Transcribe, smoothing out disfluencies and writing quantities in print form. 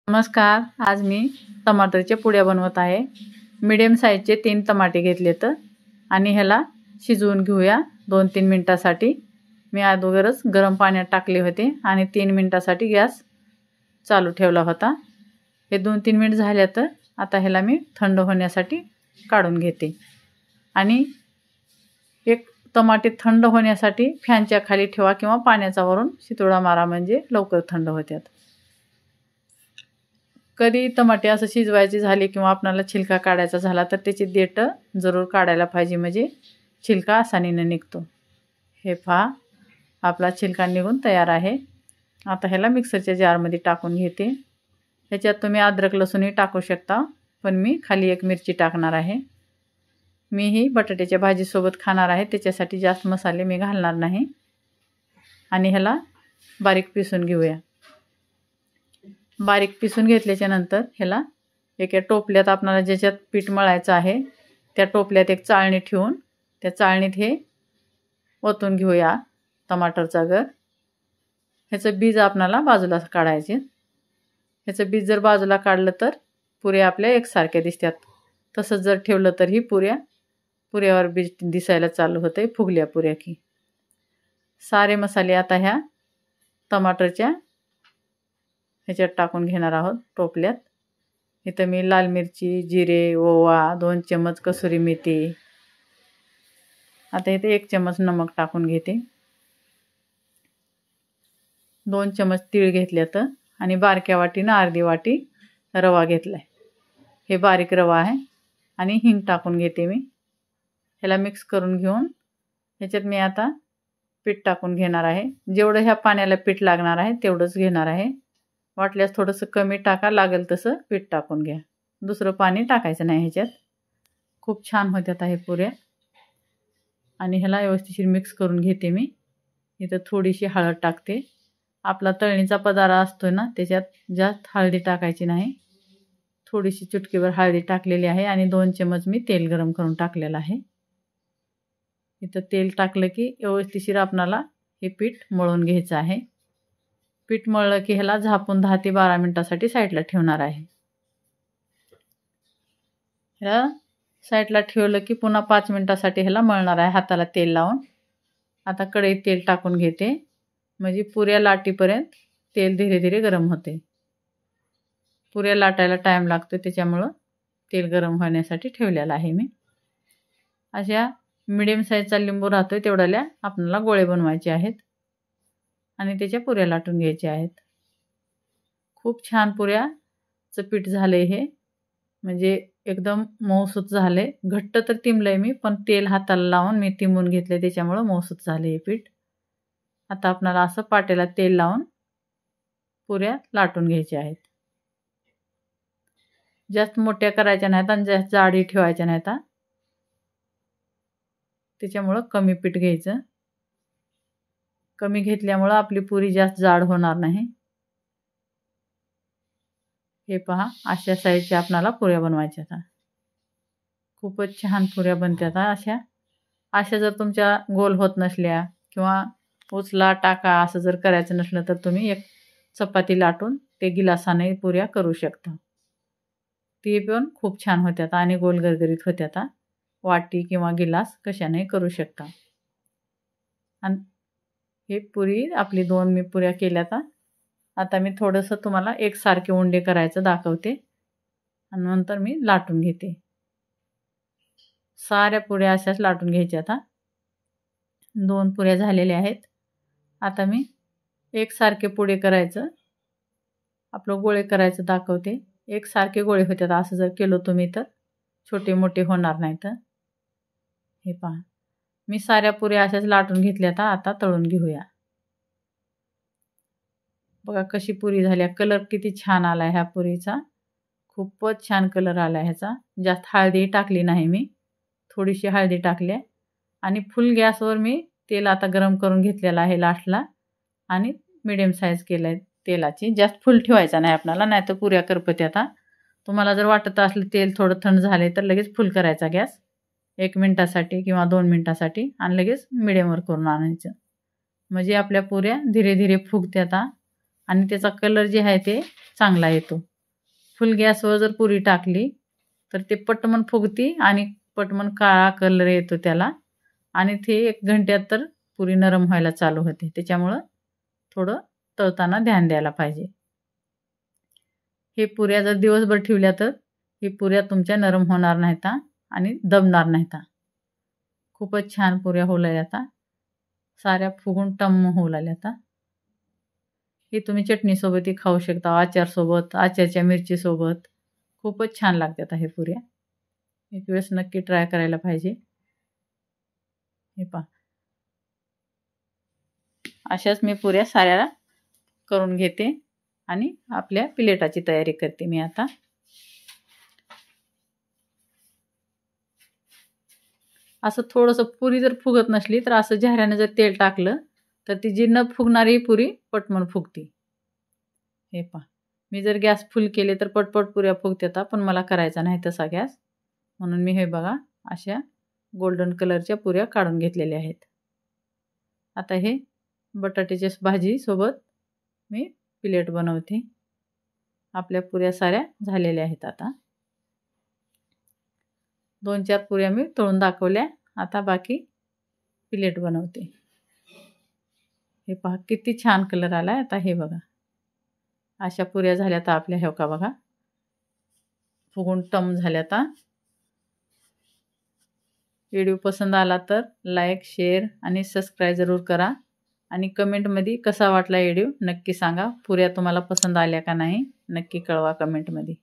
नमस्कार. आज मी टमाटरच्या पुड्या बनवत आहे. मीडियम साईजचे 3 टमाटे घेतलेत आणि ह्याला शिजवून घेऊया 2-3 मिनिटासाठी. मी अगोदरच गरम पाण्यात टाकले होते आणि 3 मिनिटासाठी गॅस चालू ठेवला होता. हे 2-3 मिनिट झाले तर आता ह्याला मी थंड होण्यासाठी काढून घेते. आणि एक टमाटे थंड होण्यासाठी फॅनच्या खाली ठेवा किंवा पाण्याचा वरून शितोडा मारा, म्हणजे लवकर थंड होतात. कधी टमाटे असं शिजवायचे झाले किंवा आपल्याला छिलका काढायचा झाला तर त्याची देठ जरूर काढायला पाहिजे, म्हणजे छिलका आसानीने निघतो. हे पहा, आपला छिलका निघून तयार आहे. आता ह्याला मिक्सरच्या जारमध्ये टाकून घेते. ह्याच्यात तुम्ही अद्रक लसूणही टाकू शकता, पण मी खाली एक मिरची टाकणार आहे. मी ही बटाट्याच्या भाजीसोबत खाणार आहे, त्याच्यासाठी जास्त मसाले मी घालणार नाही. आणि ह्याला बारीक पिसून घेऊया. बारीक पिसून घेतल्याच्या नंतर ह्याला एका टोपल्यात, आपल्याला ज्याच्यात पीठ मळायचं आहे त्या टोपल्यात एक चाळणी ठेवून त्या चाळणीत हे ओतून घेऊया टमाटरचा गर. ह्याचं बीज आपल्याला बाजूला काढायचे. ह्याचं बीज जर बाजूला काढलं तर पुऱ्या आपल्या एकसारख्या दिसतात. तसंच जर ठेवलं तर ही पुऱ्यावर बीज दिसायला चालू होते, फुगल्या पुऱ्या की. सारे मसाले आता ह्या टमाटरच्या ह्याच्यात टाकून घेणार आहोत टोपल्यात. इथं मी लाल मिरची, जिरे, ओवा, 2 चम्मच कसुरी मेथी, आता इथे 1 चम्मच नमक टाकून घेते. 2 चम्मच तीळ घेतल्यात आणि बारक्या वाटीनं अर्धी वाटी रवा घेतलाय. हे बारीक रवा आहे. आणि हिंग टाकून घेते मी. ह्याला मिक्स करून घेऊन ह्याच्यात मी आता पीठ टाकून घेणार आहे. जेवढं ह्या पाण्याला पीठ लागणार आहे तेवढंच घेणार आहे. वाटल्यास थोडंसं कमी टाका, लागेल तसं पीठ टाकून घ्या. दुसरं पाणी टाकायचं नाही ह्याच्यात. खूप छान होत्यात आहे पुऱ्या. आणि ह्याला व्यवस्थित मिक्स करून घेते मी. इथं थोडीशी हळद टाकते. आपला तळणीचा पदार्थ असतो ना, त्याच्यात जास्त हळदी टाकायची नाही. थोडीशी चुटकीभर हळदी टाकलेली आहे आणि 2 चम्मच मी तेल गरम करून टाकलेलं आहे. इथं तेल टाकलं की व्यवस्थित आपणाला हे पीठ मळून घ्यायचं आहे. पीठ मळलं की ह्याला झाकून 10 ते 12 मिनिटासाठी साईडला ठेवणार आहे. ह्याला साईडला ठेवलं की पुन्हा 5 मिनिटासाठी ह्याला मळणार आहे हाताला तेल लावून. आता कढईत तेल टाकून घेते, म्हणजे पुऱ्या लाटीपर्यंत तेल धीरे धीरे गरम होते. पुऱ्या लाटायला टाईम लागतो, त्याच्यामुळं तेल गरम होण्यासाठी ठेवलेलं आहे मी. अशा मिडियम साईजचा लिंबू राहतोय तेवढ्याला आपल्याला गोळे बनवायचे आहेत आणि त्याच्या पुऱ्या लाटून घ्यायच्या आहेत. खूप छान पुऱ्याचं पीठ झाले हे, म्हणजे एकदम मऊसूत झाले. घट्ट तर तिंबलंय मी, पण तेल हाताला लावून मी तिंबून घेतले, त्याच्यामुळं मऊसूत झाले हे पीठ. आता आपल्याला असं पातेल्यात तेल लावून पुऱ्या लाटून घ्यायच्या आहेत. जास्त मोठ्या करायच्या नाहीत आणि जास्त जाडी ठेवायच्या नाहीत. त्याच्यामुळं कमी पीठ घ्यायचं. कमी घेतल्यामुळं आपली पुरी जास्त जाड होणार नाही. हे पहा, अशा साईजच्या आपल्याला पुऱ्या बनवायच्या आता. खूपच छान पुऱ्या बनतात अशा जर तुमच्या गोल होत नसल्या किंवा उचला टाका असं जर करायचं नसलं तर तुम्ही एक चपाती लाटून ते गिलासाने पुऱ्या करू शकता. ते पण खूप छान होत्यात आणि गोल गरगरीत होत्यात. वाटी किंवा गिलास कशाने करू शकता. आणि हे पुरी आपली 2 मी पुऱ्या केल्यात. आता मी थोडंसं तुम्हाला एकसारखे उंडे करायचं दाखवते आणि नंतर मी लाटून घेते. साऱ्या पुऱ्या अशाच लाटून घ्यायच्या. आता 2 पुऱ्या झालेल्या आहेत. आता मी एकसारखे पुडे करायचं, आपलं गोळे करायचं दाखवते. एकसारखे गोळे होतात असं जर केलं तुम्ही तर छोटे मोठे होणार नाहीत. हे पहा, मी साऱ्या पुऱ्या अशाच लाटून घेतल्यात. आता तळून घेऊया. बघा कशी पुरी झाल्या. कलर किती छान आला ह्या पुरीचा. खूपच छान कलर आला ह्याचा. जास्त हळदी टाकली नाही मी, थोडीशी हळदी टाकली आणि फुल गॅसवर मी तेल आता गरम करून घेतलेलं आहे लास्टला आणि मिडियम साईज केलं आहे तेलाची. जास्त फुल ठेवायचा नाही आपल्याला, नाही तर पुऱ्या करपत्यात. तुम्हाला जर वाटत असलं तेल थोडं थंड झाले तर लगेच फुल करायचा गॅस 1 मिनिटासाठी किंवा 2 मिनिटासाठी आणि लगेच मिडियमवर करून आणायचं, म्हणजे आपल्या पुऱ्या धीरे धीरे फुगत्यात आणि त्याचा कलर जे आहे ते चांगला येतो. फुल गॅसवर जर पुरी टाकली तर ते पटमन फुगती आणि पटमन काळा कलर येतो त्याला आणि ते 1 घंट्यात तर पुरी नरम व्हायला चालू होते. त्याच्यामुळं थोडं तळताना ध्यान द्यायला पाहिजे. हे पुऱ्या जर दिवसभर ठेवल्या तर ही पुऱ्या तुमच्या नरम होणार नाहीत आणि दबणार नाहीत. खूपच छान पुऱ्या होऊ लागल्या आता. साऱ्या फुगून टम्म होऊ लागल्या आता. हे तुम्ही चटणीसोबतही खाऊ शकता, आचारसोबत, आचारच्या मिरचीसोबत. खूपच छान लागतात हे पुऱ्या. एक वेळेस नक्की ट्राय करायला पाहिजे. हे पहा, अशाच मी पुऱ्या साऱ्या करून घेते आणि आपल्या प्लेटाची तयारी करते मी आता. असं थोडंसं पुरी जर फुगत नसली तर असं झाऱ्याने जर तेल टाकलं तर ती जी न फुगणारी पुरी पटमन फुगते. हे पहा, मी जर गॅस फुल केले तर पटपट पुऱ्या फुगतात, पण मला करायचा नाही तसा गॅस, म्हणून मी हे बघा अशा गोल्डन कलरच्या पुऱ्या काढून घेतलेल्या आहेत. आता हे बटाट्याच्या भाजी सोबत मी प्लेट बनवते. आपल्या पुऱ्या साऱ्या झालेल्या आहेत. आता 2-4 पुऱ्या मी तळून दाखवल्या. आता बाकी प्लेट बनवते. हे पहा किती छान कलर आलाय. आता हे बघा अशा पुऱ्या झाल्या आता आपल्या. हे का बघा फुगून टम झाल्या. आता व्हिडिओ पसंत आला तर लाईक, शेअर आणि सबस्क्राईब जरूर करा आणि कमेंटमध्ये कसा वाटला व्हिडिओ नक्की सांगा. पुऱ्या तुम्हाला पसंत आल्या का नाही नक्की कळवा कमेंटमध्ये.